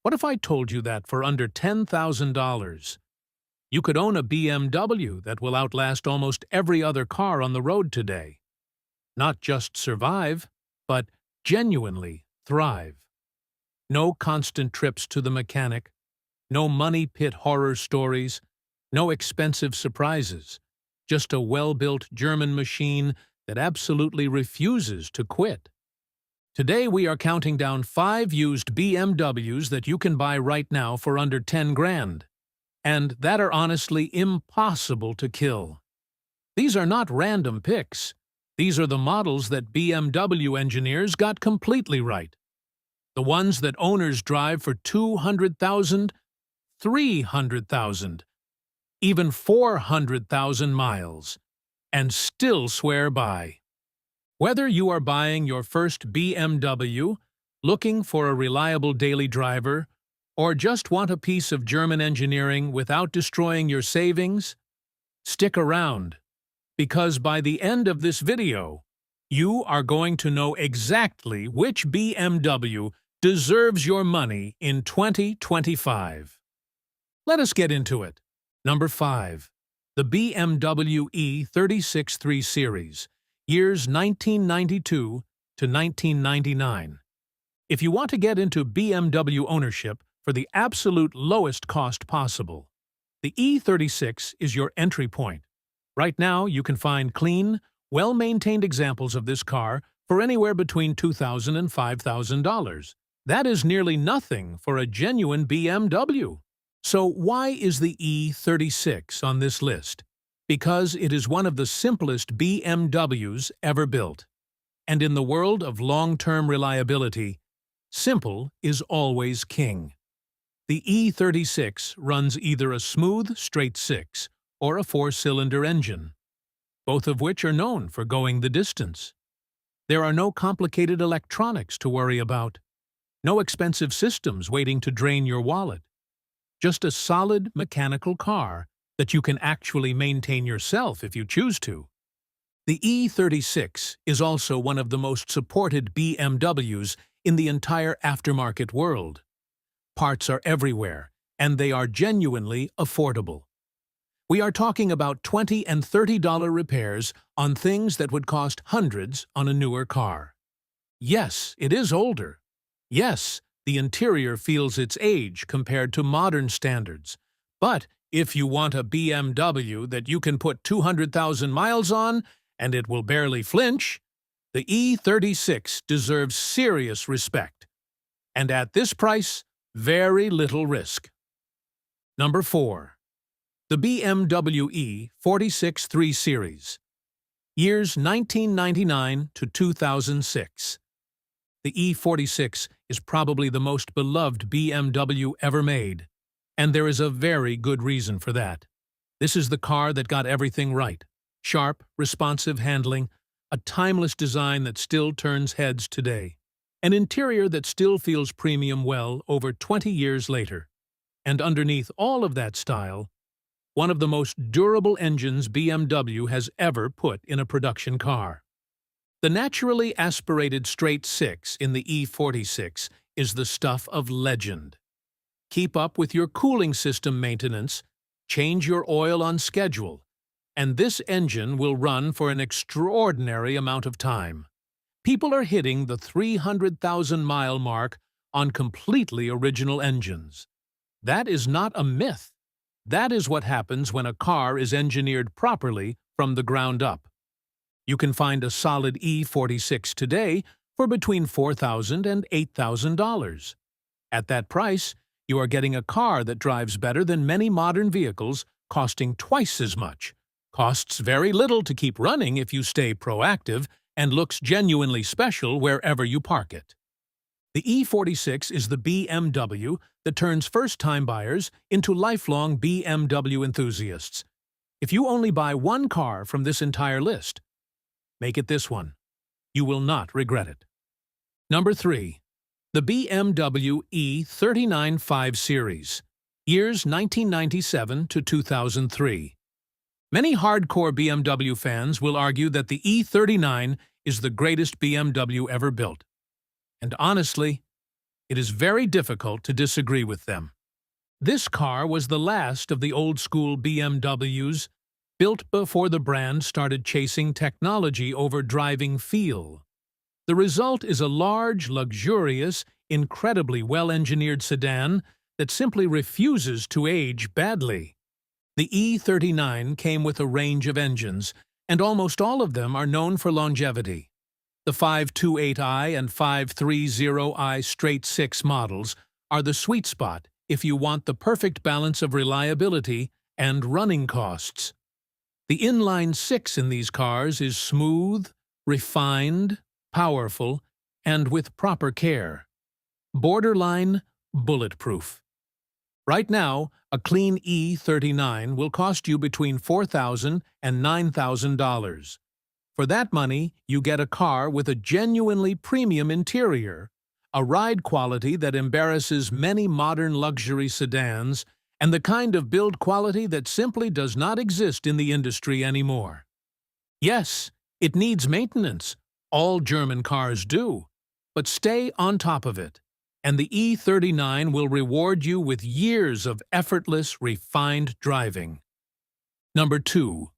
What if I told you that for under $10,000, you could own a BMW that will outlast almost every other car on the road today? Not just survive, but genuinely thrive. No constant trips to the mechanic, no money pit horror stories, no expensive surprises, just a well-built German machine that absolutely refuses to quit. Today we are counting down 5 used BMWs that you can buy right now for under 10 grand, and that are honestly impossible to kill. These are not random picks. These are the models that BMW engineers got completely right. The ones that owners drive for 200,000, 300,000, even 400,000 miles, and still swear by. Whether you are buying your first BMW, looking for a reliable daily driver, or just want a piece of German engineering without destroying your savings, stick around, because by the end of this video, you are going to know exactly which BMW deserves your money in 2025. Let us get into it. Number 5. The BMW E36 3 Series, years 1992 to 1999. If you want to get into BMW ownership for the absolute lowest cost possible, the E36 is your entry point. Right now, you can find clean, well-maintained examples of this car for anywhere between $2,000 and $5,000. That is nearly nothing for a genuine BMW. So why is the E36 on this list? Because it is one of the simplest BMWs ever built. And in the world of long-term reliability, simple is always king. The E36 runs either a smooth straight 6 or a 4-cylinder engine, both of which are known for going the distance. There are no complicated electronics to worry about, no expensive systems waiting to drain your wallet. Just a solid mechanical car that you can actually maintain yourself if you choose to. The E36 is also one of the most supported BMWs in the entire aftermarket world. Parts are everywhere, and they are genuinely affordable. We are talking about $20 and $30 repairs on things that would cost hundreds on a newer car. Yes, it is older. Yes, the interior feels its age compared to modern standards. But if you want a BMW that you can put 200,000 miles on and it will barely flinch, the E36 deserves serious respect. And at this price, very little risk. Number 4. The BMW E46 3 Series, years 1999 to 2006. The E46 is probably the most beloved BMW ever made, and there is a very good reason for that. This is the car that got everything right. Sharp, responsive handling, a timeless design that still turns heads today, an interior that still feels premium well over 20 years later, and underneath all of that style, one of the most durable engines BMW has ever put in a production car. The naturally aspirated straight 6 in the E46 is the stuff of legend. Keep up with your cooling system maintenance, change your oil on schedule, and this engine will run for an extraordinary amount of time. People are hitting the 300,000-mile mark on completely original engines. That is not a myth. That is what happens when a car is engineered properly from the ground up. You can find a solid E46 today for between $4,000 and $8,000. At that price, you are getting a car that drives better than many modern vehicles, costing twice as much, costs very little to keep running if you stay proactive, and looks genuinely special wherever you park it. The E46 is the BMW that turns first-time buyers into lifelong BMW enthusiasts. If you only buy one car from this entire list, make it this one. You will not regret it. Number 3. The BMW E39 5 Series, years 1997 to 2003. Many hardcore BMW fans will argue that the E39 is the greatest BMW ever built. And honestly, it is very difficult to disagree with them. This car was the last of the old-school BMWs, built before the brand started chasing technology over driving feel. The result is a large, luxurious, incredibly well-engineered sedan that simply refuses to age badly. The E39 came with a range of engines, and almost all of them are known for longevity. The 528i and 530i straight-six models are the sweet spot if you want the perfect balance of reliability and running costs. The inline-six in these cars is smooth, refined, powerful, and with proper care. Borderline bulletproof. Right now, a clean E39 will cost you between $4,000 and $9,000. For that money, you get a car with a genuinely premium interior, a ride quality that embarrasses many modern luxury sedans, and the kind of build quality that simply does not exist in the industry anymore. Yes, it needs maintenance. All German cars do. But stay on top of it, and the E39 will reward you with years of effortless, refined driving. Number 2.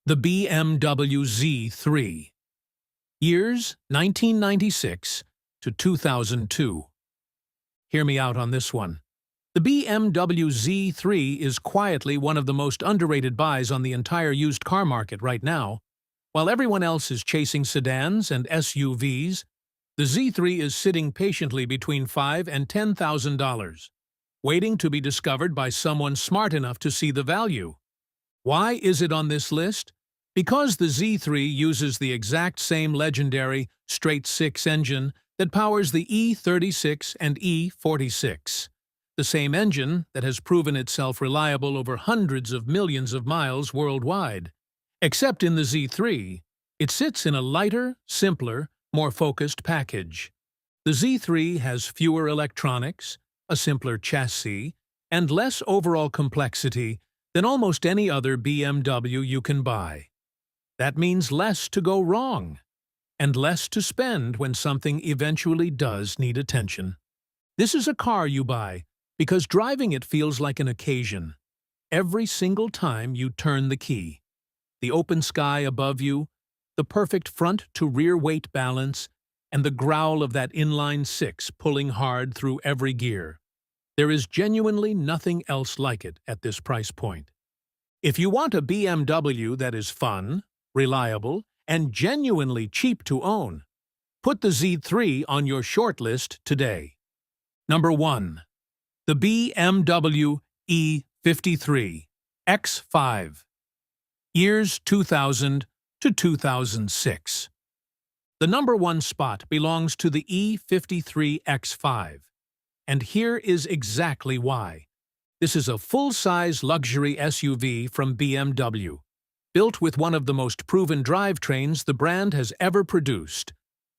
The BMW Z3. Years 1996 to 2002. Hear me out on this one. The BMW Z3 is quietly one of the most underrated buys on the entire used car market right now. While everyone else is chasing sedans and SUVs, the Z3 is sitting patiently between $5,000 and $10,000, waiting to be discovered by someone smart enough to see the value. Why is it on this list? Because the Z3 uses the exact same legendary straight-six engine that powers the E36 and E46. The same engine that has proven itself reliable over hundreds of millions of miles worldwide. Except in the Z3, it sits in a lighter, simpler, more focused package. The Z3 has fewer electronics, a simpler chassis, and less overall complexity than almost any other BMW you can buy. That means less to go wrong, and less to spend when something eventually does need attention. This is a car you buy because driving it feels like an occasion. Every single time you turn the key. The open sky above you, the perfect front-to-rear weight balance, and the growl of that inline-six pulling hard through every gear. There is genuinely nothing else like it at this price point. If you want a BMW that is fun, reliable, and genuinely cheap to own, put the Z3 on your shortlist today. Number 1. The BMW E53 X5. Years 2000 to 2006. The number 1 spot belongs to the E53 X5, and here is exactly why. This is a full-size luxury SUV from BMW, built with one of the most proven drivetrains the brand has ever produced,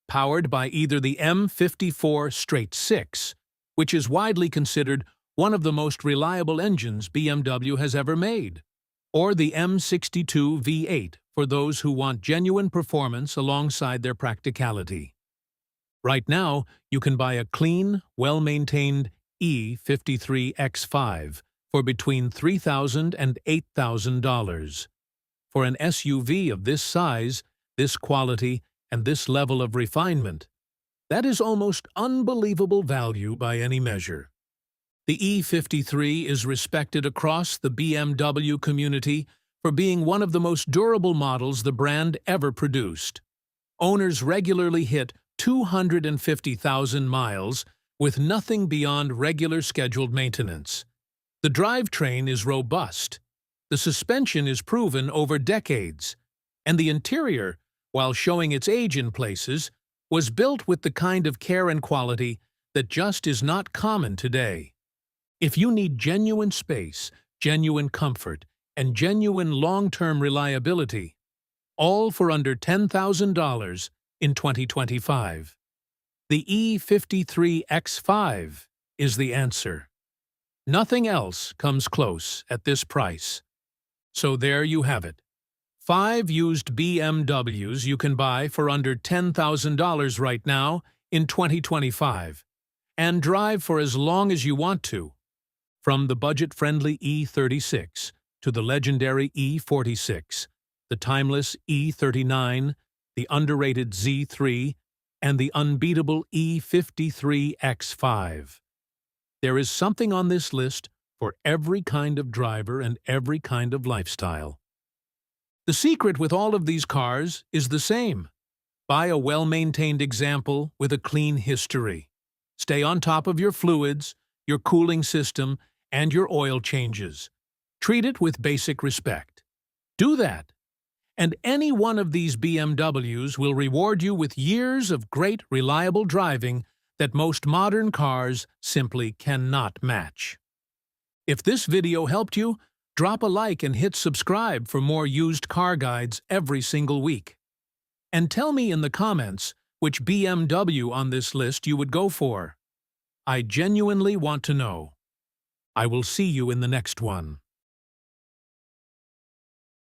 powered by either the M54 straight-six, which is widely considered one of the most reliable engines BMW has ever made, or the M62 V8 for those who want genuine performance alongside their practicality. Right now, you can buy a clean, well-maintained E53 X5 for between $3,000 and $8,000. For an SUV of this size, this quality, and this level of refinement, that is almost unbelievable value by any measure. The E53 is respected across the BMW community for being one of the most durable models the brand ever produced. Owners regularly hit 250,000 miles with nothing beyond regular scheduled maintenance. The drivetrain is robust, the suspension is proven over decades, and the interior, while showing its age in places, was built with the kind of care and quality that just is not common today. If you need genuine space, genuine comfort, and genuine long-term reliability, all for under $10,000 in 2025, the E53 X5 is the answer. Nothing else comes close at this price. So there you have it. 5 used BMWs you can buy for under $10,000 right now in 2025. and drive for as long as you want to. From the budget-friendly E36 to the legendary E46, the timeless E39, the underrated Z3, and the unbeatable E53X5. There is something on this list for every kind of driver and every kind of lifestyle. The secret with all of these cars is the same. Buy a well-maintained example with a clean history. Stay on top of your fluids, your cooling system, and your oil changes. Treat it with basic respect. Do that, and any one of these BMWs will reward you with years of great, reliable driving that most modern cars simply cannot match. If this video helped you, drop a like and hit subscribe for more used car guides every single week. And tell me in the comments which BMW on this list you would go for. I genuinely want to know. I will see you in the next one.